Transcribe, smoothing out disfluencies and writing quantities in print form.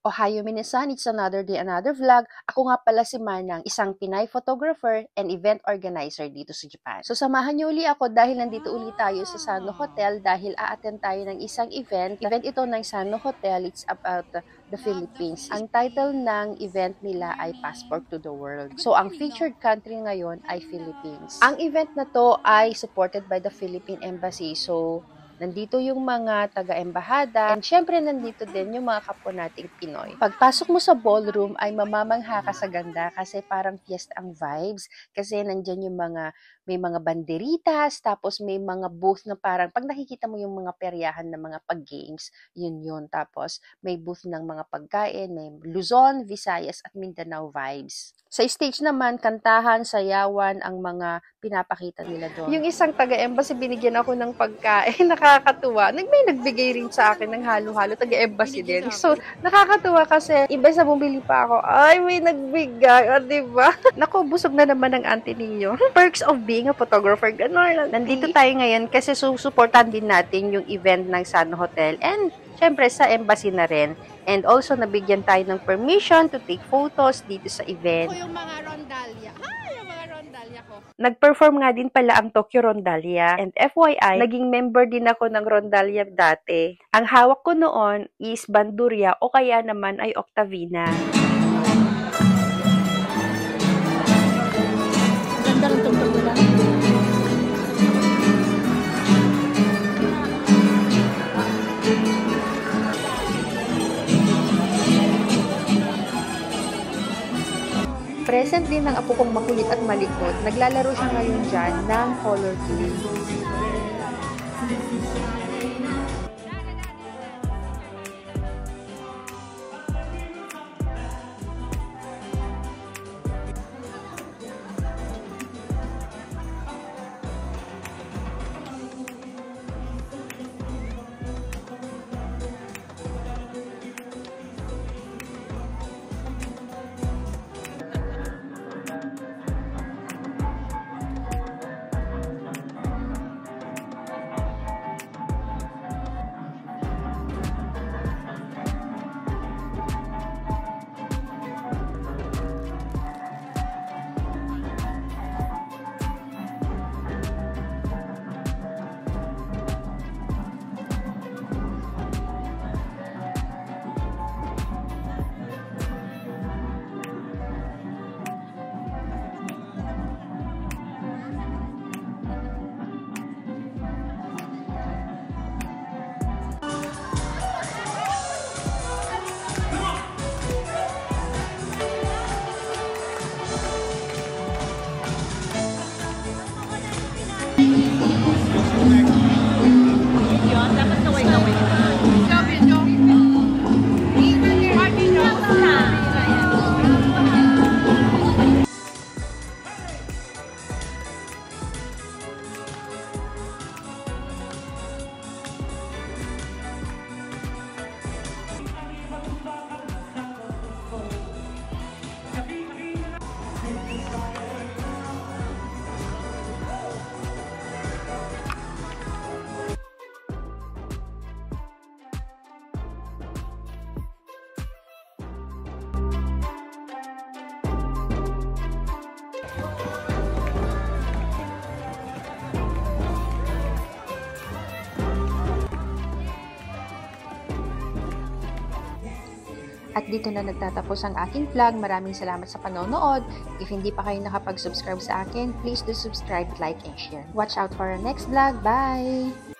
Ohayo Minasan, it's another day, another vlog. Ako nga pala si Manang, isang Pinay photographer and event organizer dito sa Japan. So samahan niyo uli ako dahil nandito uli tayo sa Sano Hotel dahil a-attend tayo ng isang event. Event ito ng Sano Hotel, it's about the Philippines. Ang title ng event nila ay Passport to the World. So ang featured country ngayon ay Philippines. Ang event na to ay supported by the Philippine Embassy. So nandito yung mga taga-embahada and syempre nandito din yung mga kapwa nating Pinoy. Pagpasok mo sa ballroom ay mamamangha ka sa ganda kasi parang fiesta ang vibes kasi nandyan yung may mga banderitas, tapos may mga booth na parang pag nakikita mo yung mga peryahan ng mga pag-games, yun. Tapos may booth ng mga pagkain, may Luzon, Visayas at Mindanao vibes. Sa stage naman, kantahan, sayawan ang mga pinapakita nila doon. Yung isang taga-embassy, binigyan ako ng pagkain. Nakakatuwa. May nagbigay rin sa akin ng halo-halo. Taga-embassy din. So, nakakatuwa kasi iba sa bumili pa ako. Ay, may nagbigay. O, diba? Naku, busog na naman ang auntie ninyo. Perks of being a photographer. Ganon. Nandito tayo ngayon kasi susuportan din natin yung event ng Sano Hotel. And, syempre, sa embassy na rin. And also, nabigyan tayo ng permission to take photos dito sa event. Yung mga rondalya. Yung mga rondalya ko. Nag-perform nga din pala ang Tokyo Rondalia. And FYI, naging member din ako ng Rondalia dati. Ang hawak ko noon is Bandurria o kaya naman ay Octavina. Ganda ng tugtog nila. Present din ng apo kong makulit at malikot. Naglalaro siya ngayon dyan ng color game. At dito na nagtatapos ang aking vlog. Maraming salamat sa panonood. If hindi pa kayo nakapag-subscribe sa akin, please do subscribe, like, and share. Watch out for our next vlog. Bye!